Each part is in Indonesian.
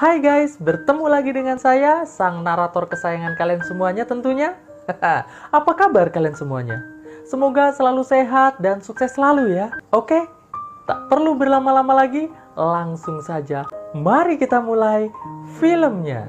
Hai guys, bertemu lagi dengan saya, sang narator kesayangan kalian semuanya tentunya. Apa kabar kalian semuanya? Semoga selalu sehat dan sukses selalu ya. Oke, tak perlu berlama-lama lagi, langsung saja. Mari kita mulai filmnya.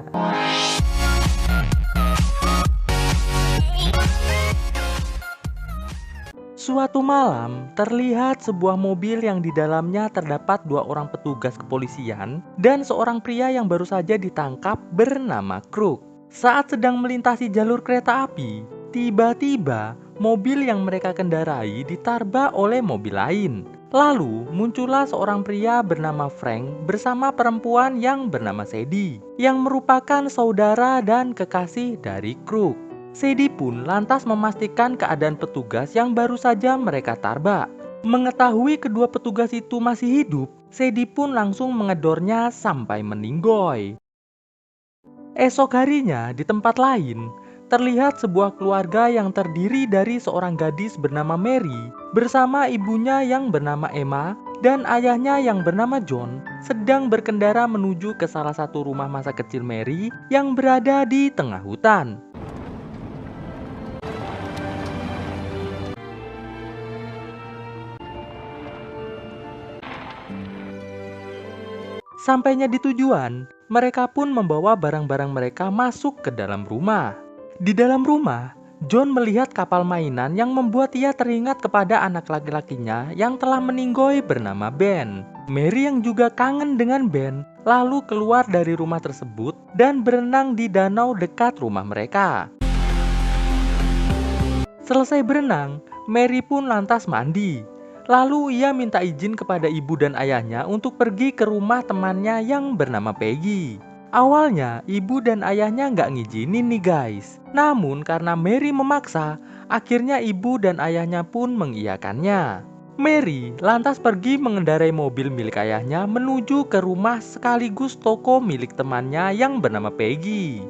Suatu malam, terlihat sebuah mobil yang di dalamnya terdapat dua orang petugas kepolisian dan seorang pria yang baru saja ditangkap bernama Crook. Saat sedang melintasi jalur kereta api, tiba-tiba mobil yang mereka kendarai ditabrak oleh mobil lain. Lalu muncullah seorang pria bernama Frank bersama perempuan yang bernama Sadie, yang merupakan saudara dan kekasih dari Crook. Sadie pun lantas memastikan keadaan petugas yang baru saja mereka tabrak. Mengetahui kedua petugas itu masih hidup, Sadie pun langsung mengedornya sampai meninggoy. Esok harinya di tempat lain, terlihat sebuah keluarga yang terdiri dari seorang gadis bernama Mary bersama ibunya yang bernama Emma dan ayahnya yang bernama John sedang berkendara menuju ke salah satu rumah masa kecil Mary yang berada di tengah hutan. Sampainya di tujuan, mereka pun membawa barang-barang mereka masuk ke dalam rumah. Di dalam rumah, John melihat kapal mainan yang membuat ia teringat kepada anak laki-lakinya yang telah meninggoy bernama Ben. Mary yang juga kangen dengan Ben, lalu keluar dari rumah tersebut dan berenang di danau dekat rumah mereka. Selesai berenang, Mary pun lantas mandi. Lalu ia minta izin kepada ibu dan ayahnya untuk pergi ke rumah temannya yang bernama Peggy. Awalnya ibu dan ayahnya nggak ngizinin nih guys. Namun karena Mary memaksa, akhirnya ibu dan ayahnya pun mengiyakannya. Mary lantas pergi mengendarai mobil milik ayahnya menuju ke rumah sekaligus toko milik temannya yang bernama Peggy.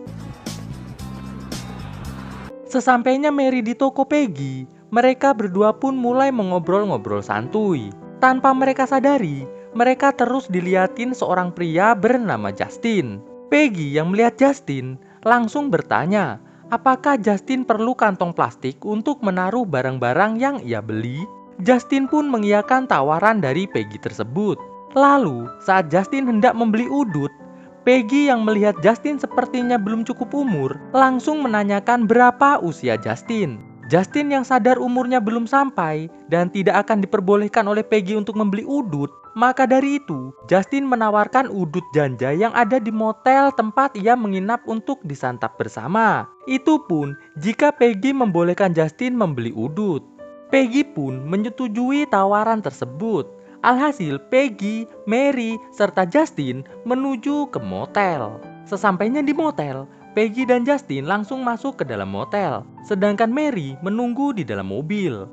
Sesampainya Mary di toko Peggy, mereka berdua pun mulai mengobrol-ngobrol santuy. Tanpa mereka sadari, mereka terus diliatin seorang pria bernama Justin. Peggy yang melihat Justin langsung bertanya, apakah Justin perlu kantong plastik untuk menaruh barang-barang yang ia beli? Justin pun mengiyakan tawaran dari Peggy tersebut. Lalu, saat Justin hendak membeli udut, Peggy yang melihat Justin sepertinya belum cukup umur, langsung menanyakan berapa usia Justin. Justin yang sadar umurnya belum sampai dan tidak akan diperbolehkan oleh Peggy untuk membeli udut, maka dari itu Justin menawarkan udut janja yang ada di motel tempat ia menginap untuk disantap bersama. Itu pun jika Peggy membolehkan Justin membeli udut. Peggy pun menyetujui tawaran tersebut. Alhasil Peggy, Mary, serta Justin menuju ke motel. Sesampainya di motel, Peggy dan Justin langsung masuk ke dalam motel, sedangkan Mary menunggu di dalam mobil.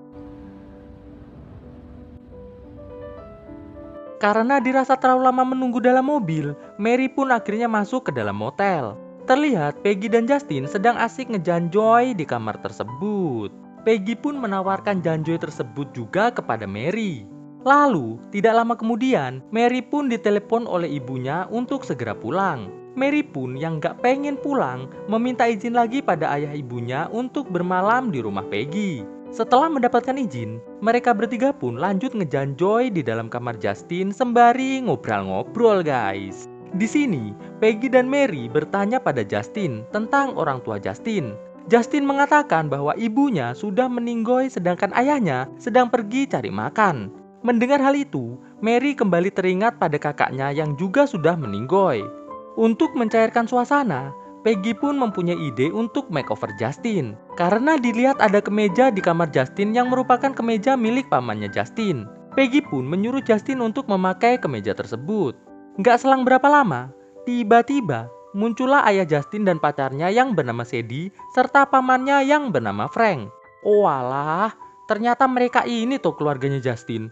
Karena dirasa terlalu lama menunggu dalam mobil, Mary pun akhirnya masuk ke dalam motel. Terlihat Peggy dan Justin sedang asik ngejanjoy di kamar tersebut. Peggy pun menawarkan janjoy tersebut juga kepada Mary. Lalu, tidak lama kemudian, Mary pun ditelepon oleh ibunya untuk segera pulang. Mary pun yang gak pengen pulang, meminta izin lagi pada ayah ibunya untuk bermalam di rumah Peggy. Setelah mendapatkan izin, mereka bertiga pun lanjut ngejanjoy di dalam kamar Justin sembari ngobrol-ngobrol guys. Di sini, Peggy dan Mary bertanya pada Justin tentang orang tua Justin. Justin mengatakan bahwa ibunya sudah meninggoy sedangkan ayahnya sedang pergi cari makan. Mendengar hal itu, Mary kembali teringat pada kakaknya yang juga sudah meninggoy. Untuk mencairkan suasana, Peggy pun mempunyai ide untuk makeover Justin. Karena dilihat ada kemeja di kamar Justin yang merupakan kemeja milik pamannya Justin. Peggy pun menyuruh Justin untuk memakai kemeja tersebut. Nggak selang berapa lama, tiba-tiba muncullah ayah Justin dan pacarnya yang bernama Sadie serta pamannya yang bernama Frank. Oh alah, ternyata mereka ini tuh keluarganya Justin.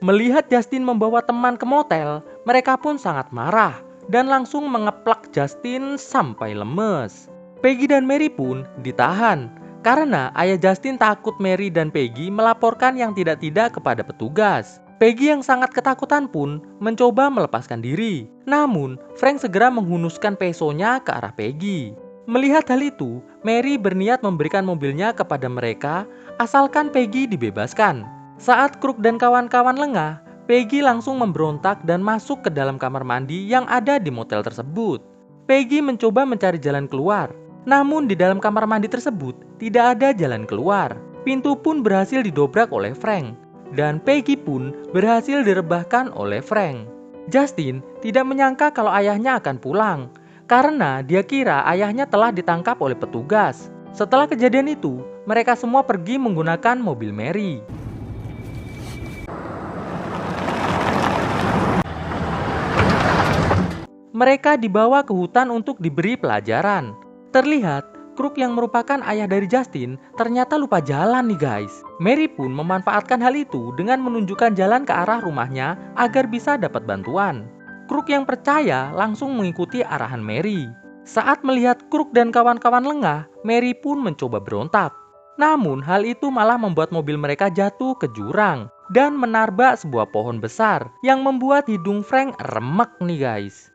Melihat Justin membawa teman ke motel, mereka pun sangat marah dan langsung mengeplak Justin sampai lemes. Peggy dan Mary pun ditahan karena ayah Justin takut Mary dan Peggy melaporkan yang tidak-tidak kepada petugas. Peggy yang sangat ketakutan pun mencoba melepaskan diri. Namun, Frank segera menghunuskan pesonya ke arah Peggy. Melihat hal itu, Mary berniat memberikan mobilnya kepada mereka asalkan Peggy dibebaskan. Saat Kruk dan kawan-kawan lengah, Peggy langsung memberontak dan masuk ke dalam kamar mandi yang ada di motel tersebut. Peggy mencoba mencari jalan keluar. Namun di dalam kamar mandi tersebut tidak ada jalan keluar. Pintu pun berhasil didobrak oleh Frank. Dan Peggy pun berhasil direbahkan oleh Frank. Justin tidak menyangka kalau ayahnya akan pulang, karena dia kira ayahnya telah ditangkap oleh petugas. Setelah kejadian itu, mereka semua pergi menggunakan mobil Mary. Mereka dibawa ke hutan untuk diberi pelajaran. Terlihat Kruk yang merupakan ayah dari Justin ternyata lupa jalan nih guys. Mary pun memanfaatkan hal itu dengan menunjukkan jalan ke arah rumahnya agar bisa dapat bantuan. Kruk yang percaya langsung mengikuti arahan Mary. Saat melihat Kruk dan kawan-kawan lengah, Mary pun mencoba berontak. Namun hal itu malah membuat mobil mereka jatuh ke jurang dan menabrak sebuah pohon besar yang membuat hidung Frank remek nih guys.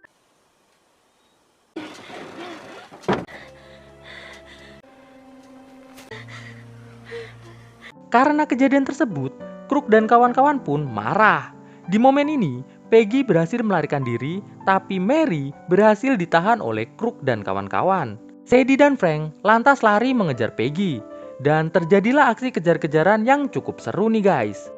Karena kejadian tersebut, Kruk dan kawan-kawan pun marah. Di momen ini, Peggy berhasil melarikan diri, tapi Mary berhasil ditahan oleh Kruk dan kawan-kawan. Sadie dan Frank lantas lari mengejar Peggy, dan terjadilah aksi kejar-kejaran yang cukup seru nih guys.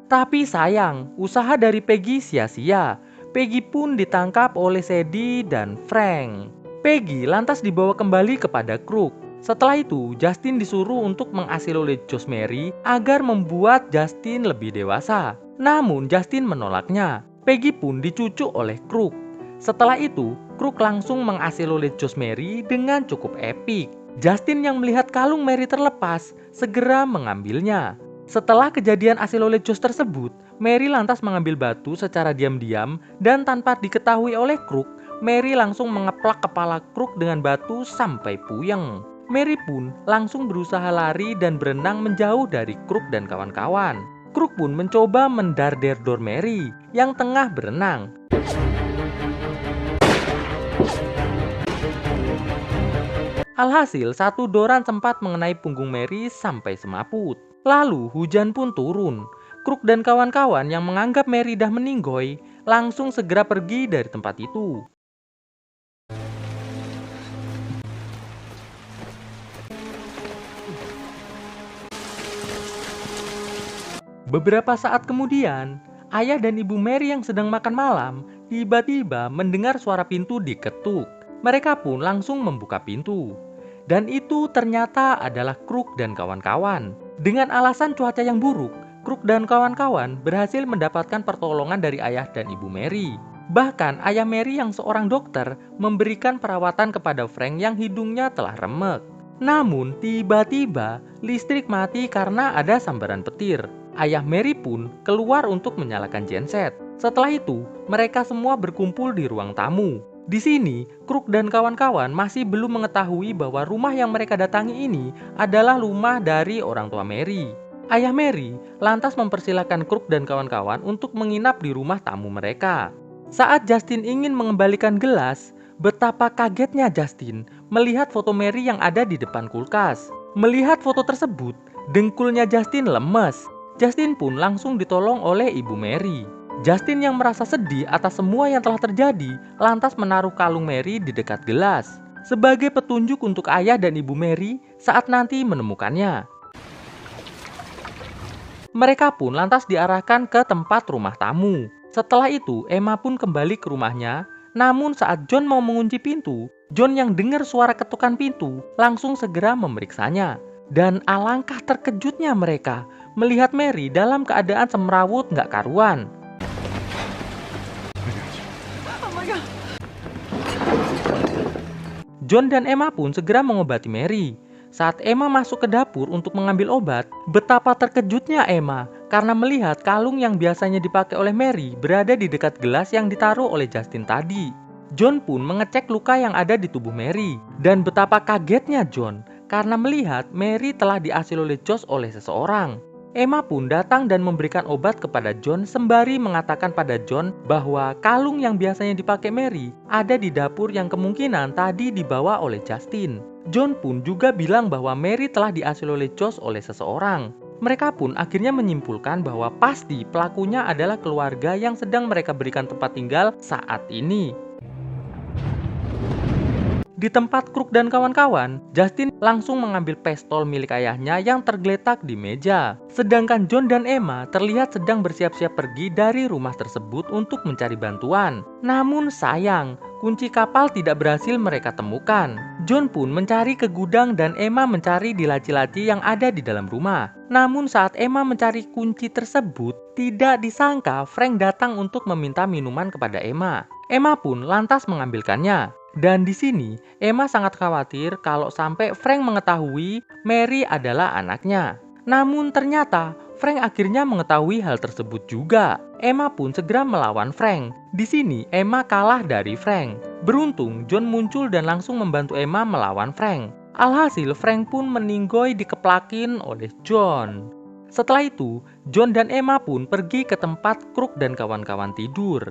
Tapi sayang, usaha dari Peggy sia-sia. Peggy pun ditangkap oleh Sadie dan Frank. Peggy lantas dibawa kembali kepada Kruk. Setelah itu, Justin disuruh untuk mengasilolate Mary agar membuat Justin lebih dewasa. Namun Justin menolaknya. Peggy pun dicucuk oleh Kruk. Setelah itu, Kruk langsung mengasilolate Mary dengan cukup epik. Justin yang melihat kalung Mary terlepas, segera mengambilnya. Setelah kejadian asilolate tersebut, Mary lantas mengambil batu secara diam-diam dan tanpa diketahui oleh Kruk, Mary langsung mengeplak kepala Kruk dengan batu sampai puyeng. Mary pun langsung berusaha lari dan berenang menjauh dari Kruk dan kawan-kawan. Kruk pun mencoba mendarderdor Mary yang tengah berenang. Alhasil, satu doran sempat mengenai punggung Mary sampai semaput. Lalu hujan pun turun. Kruk dan kawan-kawan yang menganggap Mary dah meninggoy langsung segera pergi dari tempat itu. Beberapa saat kemudian, ayah dan ibu Mary yang sedang makan malam tiba-tiba mendengar suara pintu diketuk. Mereka pun langsung membuka pintu. Dan itu ternyata adalah Kruk dan kawan-kawan. Dengan alasan cuaca yang buruk, Kruk dan kawan-kawan berhasil mendapatkan pertolongan dari ayah dan ibu Mary. Bahkan ayah Mary yang seorang dokter memberikan perawatan kepada Frank yang hidungnya telah remek. Namun tiba-tiba listrik mati karena ada sambaran petir. Ayah Mary pun keluar untuk menyalakan genset. Setelah itu, mereka semua berkumpul di ruang tamu. Di sini, Kruk dan kawan-kawan masih belum mengetahui bahwa rumah yang mereka datangi ini adalah rumah dari orang tua Mary. Ayah Mary lantas mempersilahkan Kruk dan kawan-kawan untuk menginap di rumah tamu mereka. Saat Justin ingin mengembalikan gelas, betapa kagetnya Justin melihat foto Mary yang ada di depan kulkas. Melihat foto tersebut, dengkulnya Justin lemes. Justin pun langsung ditolong oleh ibu Mary. Justin yang merasa sedih atas semua yang telah terjadi, lantas menaruh kalung Mary di dekat gelas sebagai petunjuk untuk ayah dan ibu Mary saat nanti menemukannya. Mereka pun lantas diarahkan ke tempat rumah tamu. Setelah itu, Emma pun kembali ke rumahnya. Namun saat John mau mengunci pintu, John yang dengar suara ketukan pintu langsung segera memeriksanya. Dan alangkah terkejutnya mereka melihat Mary dalam keadaan semrawut gak karuan. John dan Emma pun segera mengobati Mary. Saat Emma masuk ke dapur untuk mengambil obat, betapa terkejutnya Emma karena melihat kalung yang biasanya dipakai oleh Mary berada di dekat gelas yang ditaruh oleh Justin tadi. John pun mengecek luka yang ada di tubuh Mary. Dan betapa kagetnya John karena melihat Mary telah diasil oleh Josh oleh seseorang. Emma pun datang dan memberikan obat kepada John sembari mengatakan pada John bahwa kalung yang biasanya dipakai Mary ada di dapur yang kemungkinan tadi dibawa oleh Justin. John pun juga bilang bahwa Mary telah diasil oleh Josh oleh seseorang. Mereka pun akhirnya menyimpulkan bahwa pasti pelakunya adalah keluarga yang sedang mereka berikan tempat tinggal saat ini. Di tempat Crook dan kawan-kawan, Justin langsung mengambil pistol milik ayahnya yang tergeletak di meja. Sedangkan John dan Emma terlihat sedang bersiap-siap pergi dari rumah tersebut untuk mencari bantuan. Namun sayang, kunci kapal tidak berhasil mereka temukan. John pun mencari ke gudang dan Emma mencari di laci-laci yang ada di dalam rumah. Namun saat Emma mencari kunci tersebut, tidak disangka Frank datang untuk meminta minuman kepada Emma. Emma pun lantas mengambilkannya. Dan di sini, Emma sangat khawatir kalau sampai Frank mengetahui Mary adalah anaknya. Namun ternyata Frank akhirnya mengetahui hal tersebut juga. Emma pun segera melawan Frank. Di sini Emma kalah dari Frank. Beruntung John muncul dan langsung membantu Emma melawan Frank. Alhasil Frank pun meninggoy dikeplakin oleh John. Setelah itu, John dan Emma pun pergi ke tempat Crook dan kawan-kawan tidur.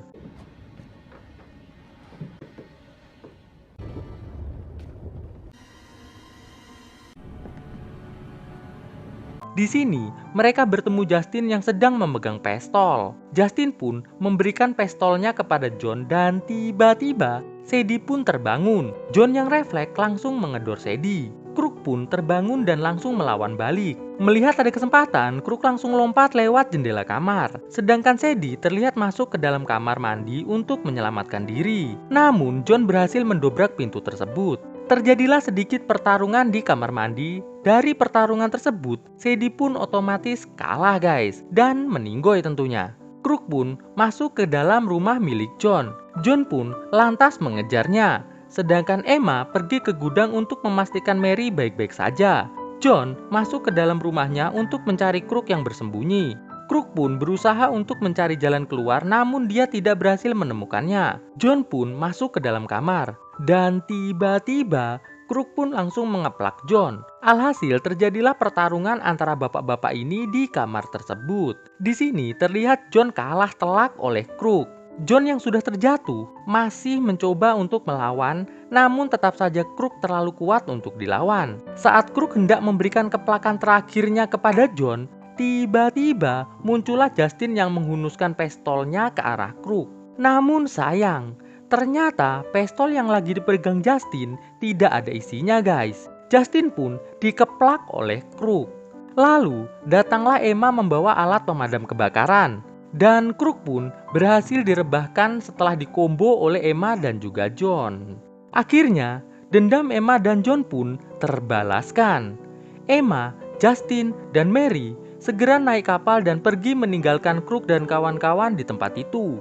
Di sini, mereka bertemu Justin yang sedang memegang pistol. Justin pun memberikan pistolnya kepada John dan tiba-tiba Sadie pun terbangun. John yang refleks langsung mengedor Sadie. Crook pun terbangun dan langsung melawan balik. Melihat ada kesempatan, Crook langsung lompat lewat jendela kamar. Sedangkan Sadie terlihat masuk ke dalam kamar mandi untuk menyelamatkan diri. Namun, John berhasil mendobrak pintu tersebut. Terjadilah sedikit pertarungan di kamar mandi. Dari pertarungan tersebut, Sadie pun otomatis kalah guys, dan meninggoy tentunya. Crook pun masuk ke dalam rumah milik John. John pun lantas mengejarnya. Sedangkan Emma pergi ke gudang untuk memastikan Mary baik-baik saja. John masuk ke dalam rumahnya untuk mencari Crook yang bersembunyi. Crook pun berusaha untuk mencari jalan keluar namun dia tidak berhasil menemukannya. John pun masuk ke dalam kamar. Dan tiba-tiba Crook pun langsung mengeplak John. Alhasil terjadilah pertarungan antara bapak-bapak ini di kamar tersebut. Di sini terlihat John kalah telak oleh Crook. John yang sudah terjatuh masih mencoba untuk melawan, namun tetap saja Crook terlalu kuat untuk dilawan. Saat Crook hendak memberikan keplakan terakhirnya kepada John, tiba-tiba muncullah Justin yang menghunuskan pistolnya ke arah Crook. Namun sayang, ternyata pistol yang lagi dipegang Justin tidak ada isinya guys. Justin pun dikeplak oleh Crook. Lalu datanglah Emma membawa alat pemadam kebakaran. Dan Crook pun berhasil direbahkan setelah dikombo oleh Emma dan juga John. Akhirnya dendam Emma dan John pun terbalaskan. Emma, Justin, dan Mary segera naik kapal dan pergi meninggalkan Crook dan kawan-kawan di tempat itu.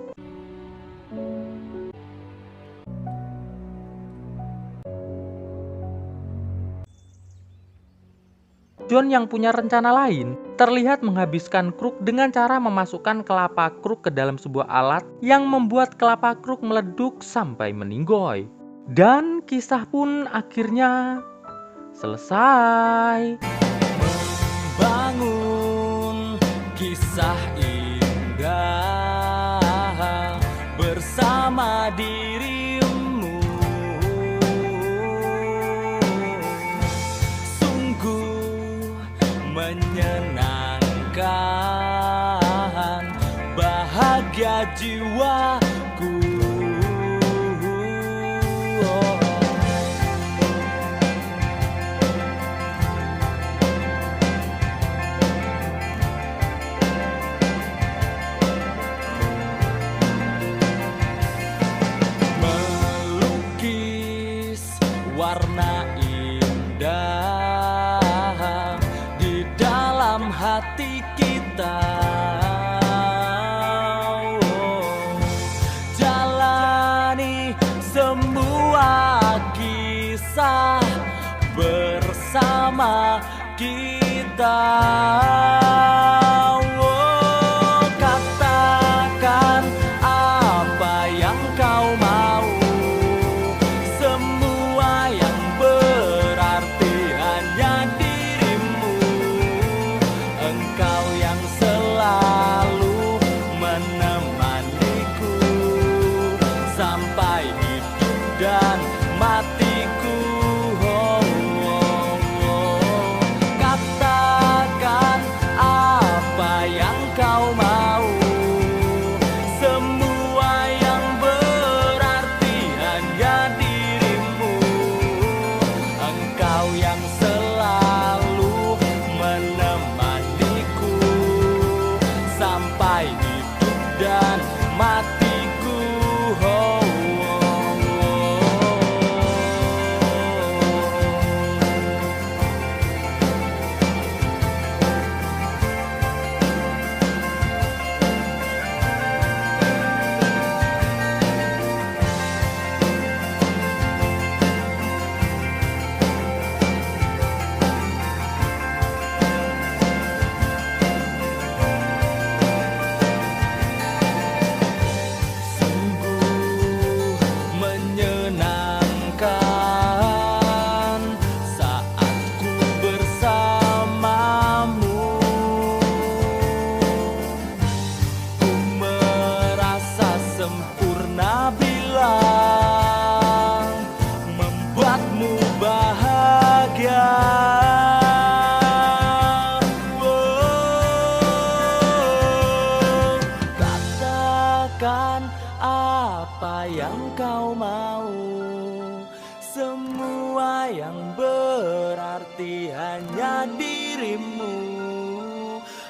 John yang punya rencana lain terlihat menghabiskan Crook dengan cara memasukkan kelapa Crook ke dalam sebuah alat yang membuat kelapa Crook meleduk sampai meninggoy. Dan kisah pun akhirnya selesai. Bangun kisah indah bersama dirimu. Sungguh menyenangkan, bahagia jiwaku. Melukis warna indah di dalam hati kita. Jalani semua kisah bersama kita. Katakan apa yang kau mau.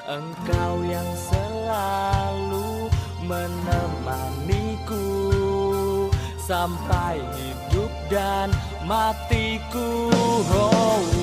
Engkau yang selalu menemaniku sampai hidup dan matiku. Oh.